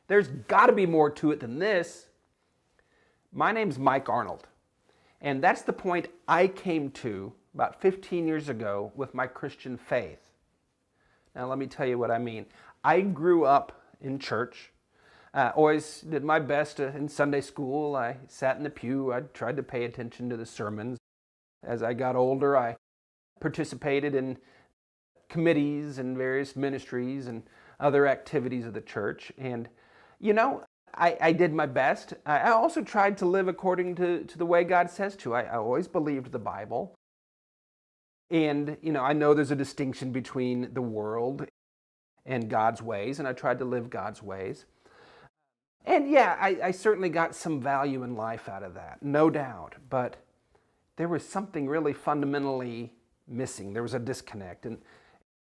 There's got to be more to it than this. My name's Mike Arnold, and that's the point I came to about 15 years ago with my Christian faith. Now, let me tell you what I mean. I grew up in church. Always did my best in Sunday school. I sat in the pew. I tried to pay attention to the sermons. As I got older, I participated in committees and various ministries and other activities of the church. And, I did my best. I also tried to live according to the way God says to. I always believed the Bible. And, I know there's a distinction between the world and God's ways, and I tried to live God's ways. And yeah, I certainly got some value in life out of that, no doubt. But there was something really fundamentally missing. There was a disconnect.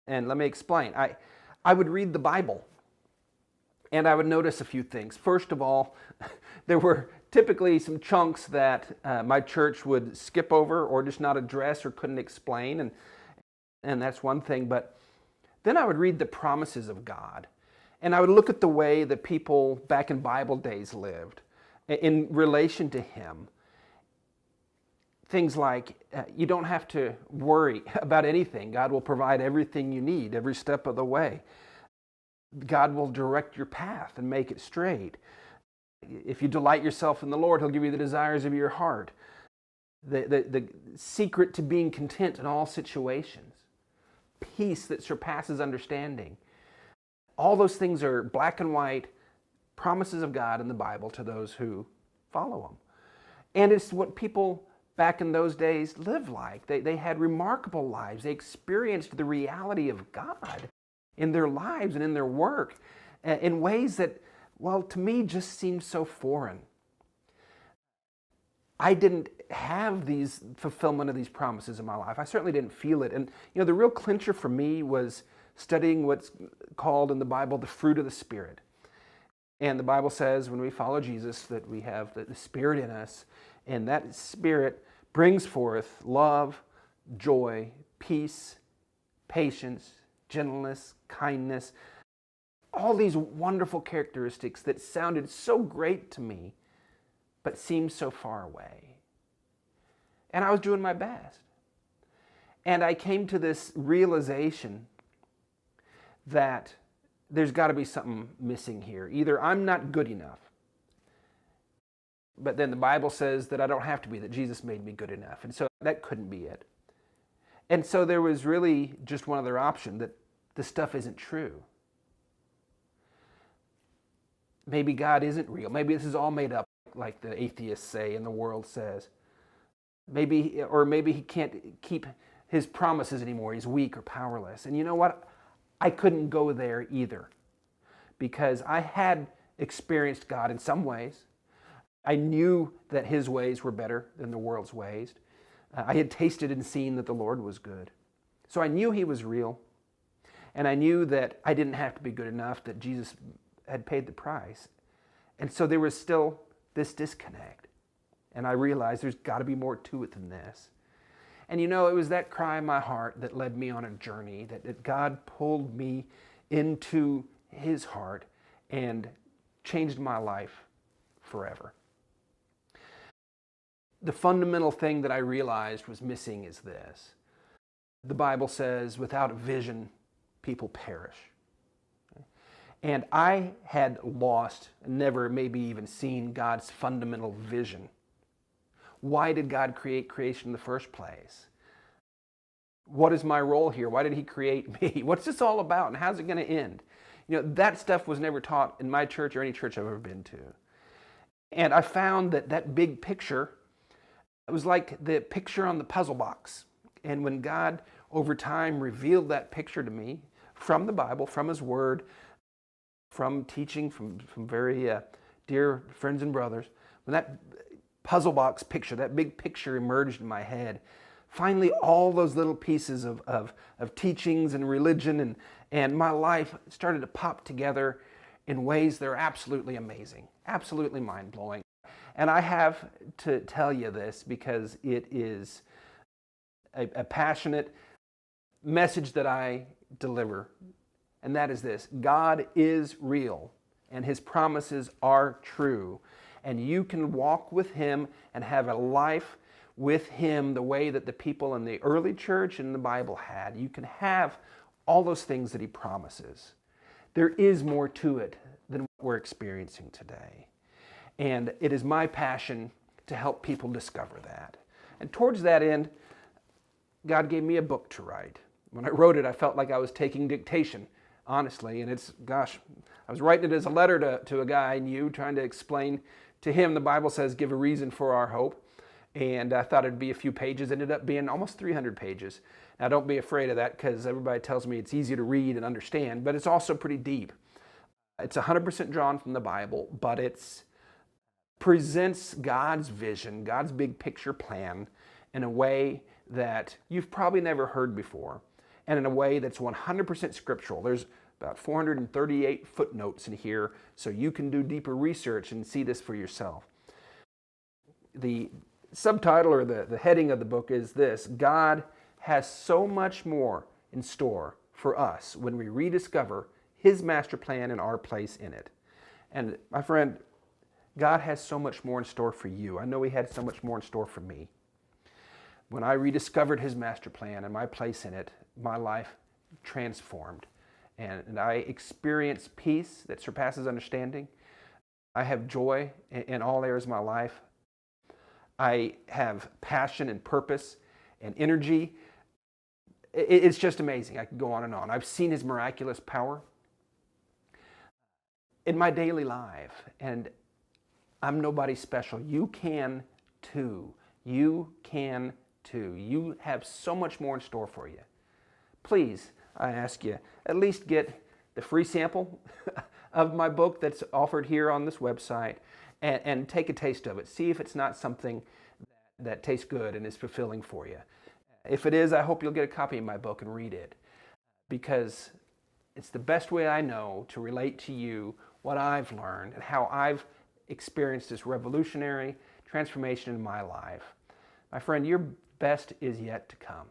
And let me explain. I would read the Bible, and I would notice a few things. First of all, there were typically some chunks that my church would skip over or just not address or couldn't explain, and that's one thing. But then I would read the promises of God, and I would look at the way that people back in Bible days lived in relation to Him. Things like, you don't have to worry about anything. God will provide everything you need every step of the way. God will direct your path and make it straight. If you delight yourself in the Lord, He'll give you the desires of your heart. The secret to being content in all situations. Peace that surpasses understanding. All those things are black and white promises of God in the Bible to those who follow Him. And it's what people back in those days lived like. They had remarkable lives. They experienced the reality of God in their lives and in their work in ways that, well, to me just seemed so foreign. I didn't have these fulfillment of these promises in my life. I certainly didn't feel it. And the real clincher for me was studying what's called in the Bible the fruit of the Spirit. And the Bible says when we follow Jesus that we have the Spirit in us, and that Spirit brings forth love, joy, peace, patience, gentleness, kindness, all these wonderful characteristics that sounded so great to me, but seemed so far away. And I was doing my best. And I came to this realization that there's got to be something missing here. Either I'm not good enough, but then the Bible says that I don't have to be, that Jesus made me good enough. And so that couldn't be it. And so there was really just one other option, that this stuff isn't true. Maybe God isn't real. Maybe this is all made up, like the atheists say and the world says. Maybe He can't keep His promises anymore. He's weak or powerless. And you know what? I couldn't go there either, because I had experienced God in some ways. I knew that His ways were better than the world's ways. I had tasted and seen that the Lord was good. So I knew He was real. And I knew that I didn't have to be good enough, that Jesus had paid the price. And so there was still this disconnect. And I realized there's got to be more to it than this. And it was that cry in my heart that led me on a journey, that God pulled me into His heart and changed my life forever. The fundamental thing that I realized was missing is this. The Bible says, without vision, people perish. And I had lost, never maybe even seen God's fundamental vision. Why did God create creation in the first place? What is my role here? Why did He create me? What's this all about, and how's it going to end? That stuff was never taught in my church or any church I've ever been to. And I found that big picture, it was like the picture on the puzzle box. And when God, over time, revealed that picture to me from the Bible, from His Word, from teaching, from very dear friends and brothers, when that puzzle box picture, that big picture emerged in my head, finally all those little pieces of teachings and religion and my life started to pop together in ways that are absolutely amazing, absolutely mind-blowing. And I have to tell you this because it is a passionate message that I deliver, and that is this: God is real, and His promises are true. And you can walk with Him and have a life with Him the way that the people in the early church and the Bible had. You can have all those things that He promises. There is more to it than what we're experiencing today. And it is my passion to help people discover that. And towards that end, God gave me a book to write. When I wrote it, I felt like I was taking dictation, honestly. And it's, gosh, I was writing it as a letter to a guy I knew, trying to explain to him, the Bible says, give a reason for our hope. And I thought it'd be a few pages. It ended up being almost 300 pages. Now, don't be afraid of that, because everybody tells me it's easy to read and understand, but it's also pretty deep. It's 100% drawn from the Bible, but it presents God's vision, God's big picture plan in a way that you've probably never heard before, and in a way that's 100% scriptural. There's about 438 footnotes in here, so you can do deeper research and see this for yourself. The subtitle, or the heading of the book, is this: God has so much more in store for us when we rediscover His master plan and our place in it. And my friend, God has so much more in store for you. I know He had so much more in store for me. When I rediscovered His master plan and my place in it, my life transformed. And I experienced peace that surpasses understanding. I have joy in all areas of my life. I have passion and purpose and energy. It's just amazing. I could go on and on. I've seen His miraculous power in my daily life, and I'm nobody special. You can too. You can too. You have so much more in store for you. Please, I ask you, at least get the free sample of my book that's offered here on this website, and take a taste of it. See if it's not something that tastes good and is fulfilling for you. If it is, I hope you'll get a copy of my book and read it, because it's the best way I know to relate to you what I've learned and how I've experienced this revolutionary transformation in my life. My friend, your best is yet to come.